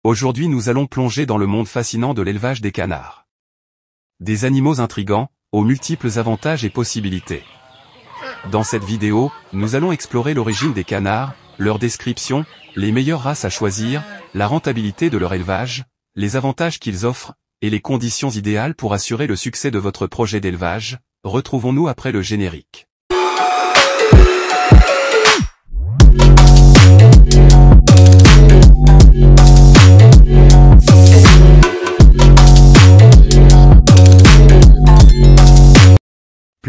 Aujourd'hui nous allons plonger dans le monde fascinant de l'élevage des canards. Des animaux intrigants, aux multiples avantages et possibilités. Dans cette vidéo, nous allons explorer l'origine des canards, leur description, les meilleures races à choisir, la rentabilité de leur élevage, les avantages qu'ils offrent, et les conditions idéales pour assurer le succès de votre projet d'élevage. Retrouvons-nous après le générique.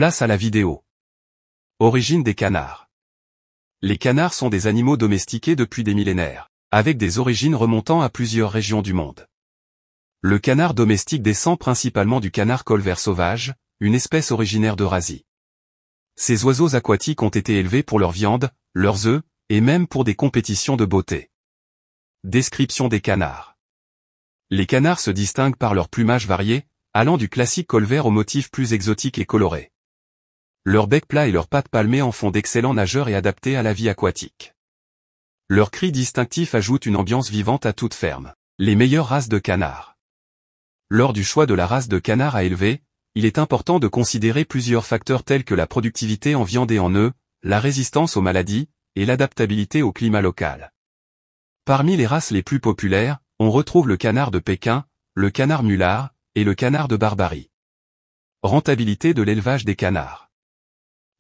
Place à la vidéo. Origine des canards. Les canards sont des animaux domestiqués depuis des millénaires, avec des origines remontant à plusieurs régions du monde. Le canard domestique descend principalement du canard colvert sauvage, une espèce originaire d'Eurasie. Ces oiseaux aquatiques ont été élevés pour leur viande, leurs œufs, et même pour des compétitions de beauté. Description des canards. Les canards se distinguent par leur plumage varié, allant du classique colvert aux motifs plus exotiques et colorés. Leur bec plat et leurs pattes palmées en font d'excellents nageurs et adaptés à la vie aquatique. Leur cri distinctif ajoute une ambiance vivante à toute ferme. Les meilleures races de canards. Lors du choix de la race de canard à élever, il est important de considérer plusieurs facteurs tels que la productivité en viande et en œufs, la résistance aux maladies, et l'adaptabilité au climat local. Parmi les races les plus populaires, on retrouve le canard de Pékin, le canard mulard, et le canard de Barbarie. Rentabilité de l'élevage des canards.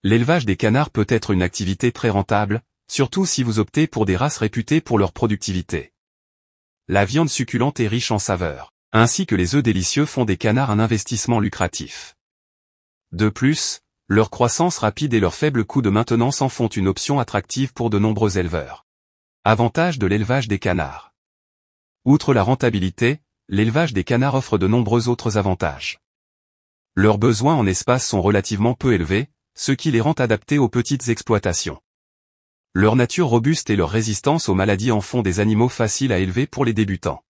L'élevage des canards peut être une activité très rentable, surtout si vous optez pour des races réputées pour leur productivité. La viande succulente et riche en saveurs, ainsi que les œufs délicieux font des canards un investissement lucratif. De plus, leur croissance rapide et leur faible coût de maintenance en font une option attractive pour de nombreux éleveurs. Avantages de l'élevage des canards. Outre la rentabilité, l'élevage des canards offre de nombreux autres avantages. Leurs besoins en espace sont relativement peu élevés, ce qui les rend adaptés aux petites exploitations. Leur nature robuste et leur résistance aux maladies en font des animaux faciles à élever pour les débutants.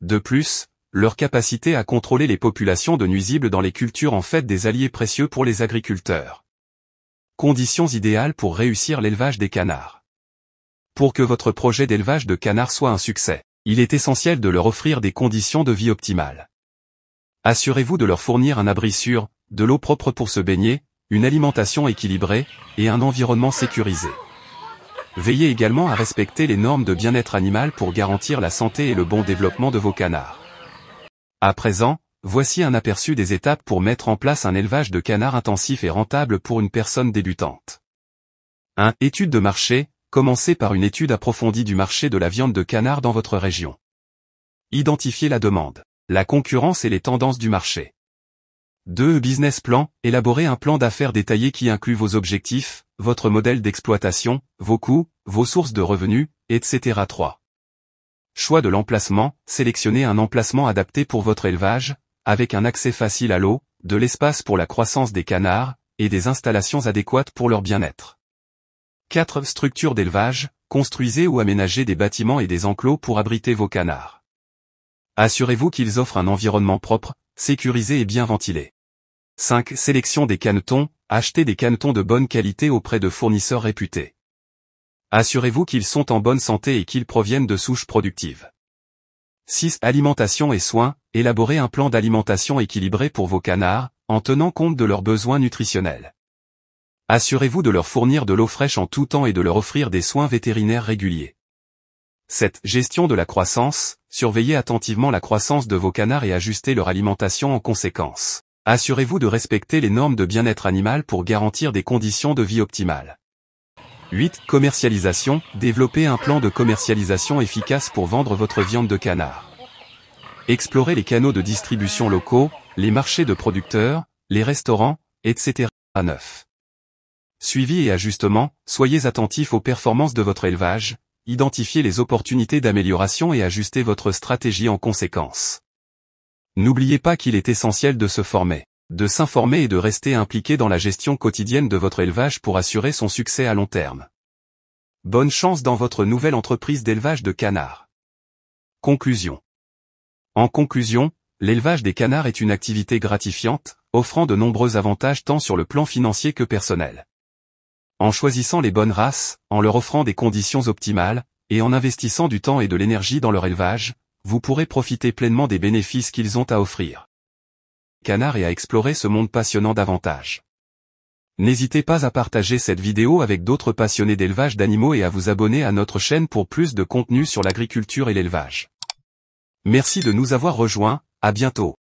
De plus, leur capacité à contrôler les populations de nuisibles dans les cultures en fait des alliés précieux pour les agriculteurs. Conditions idéales pour réussir l'élevage des canards. Pour que votre projet d'élevage de canards soit un succès, il est essentiel de leur offrir des conditions de vie optimales. Assurez-vous de leur fournir un abri sûr, de l'eau propre pour se baigner, une alimentation équilibrée, et un environnement sécurisé. Veillez également à respecter les normes de bien-être animal pour garantir la santé et le bon développement de vos canards. À présent, voici un aperçu des étapes pour mettre en place un élevage de canards intensif et rentable pour une personne débutante. 1. Étude de marché. Commencez par une étude approfondie du marché de la viande de canard dans votre région. Identifiez la demande, la concurrence et les tendances du marché. 2. Business plan. Élaborez un plan d'affaires détaillé qui inclut vos objectifs, votre modèle d'exploitation, vos coûts, vos sources de revenus, etc. 3. Choix de l'emplacement. Sélectionnez un emplacement adapté pour votre élevage, avec un accès facile à l'eau, de l'espace pour la croissance des canards, et des installations adéquates pour leur bien-être. 4. Structure d'élevage. Construisez ou aménagez des bâtiments et des enclos pour abriter vos canards. Assurez-vous qu'ils offrent un environnement propre, sécurisé et bien ventilé. 5. Sélection des canetons. Achetez des canetons de bonne qualité auprès de fournisseurs réputés. Assurez-vous qu'ils sont en bonne santé et qu'ils proviennent de souches productives. 6. Alimentation et soins. Élaborez un plan d'alimentation équilibré pour vos canards, en tenant compte de leurs besoins nutritionnels. Assurez-vous de leur fournir de l'eau fraîche en tout temps et de leur offrir des soins vétérinaires réguliers. 7. Gestion de la croissance. Surveillez attentivement la croissance de vos canards et ajustez leur alimentation en conséquence. Assurez-vous de respecter les normes de bien-être animal pour garantir des conditions de vie optimales. 8. Commercialisation. Développez un plan de commercialisation efficace pour vendre votre viande de canard. Explorez les canaux de distribution locaux, les marchés de producteurs, les restaurants, etc. 9. Suivi et ajustement. Soyez attentif aux performances de votre élevage, identifiez les opportunités d'amélioration et ajustez votre stratégie en conséquence. N'oubliez pas qu'il est essentiel de se former, de s'informer et de rester impliqué dans la gestion quotidienne de votre élevage pour assurer son succès à long terme. Bonne chance dans votre nouvelle entreprise d'élevage de canards. Conclusion. En conclusion, l'élevage des canards est une activité gratifiante, offrant de nombreux avantages tant sur le plan financier que personnel. En choisissant les bonnes races, en leur offrant des conditions optimales, et en investissant du temps et de l'énergie dans leur élevage, vous pourrez profiter pleinement des bénéfices qu'ils ont à offrir. Canard et à explorer ce monde passionnant davantage. N'hésitez pas à partager cette vidéo avec d'autres passionnés d'élevage d'animaux et à vous abonner à notre chaîne pour plus de contenu sur l'agriculture et l'élevage. Merci de nous avoir rejoints, à bientôt.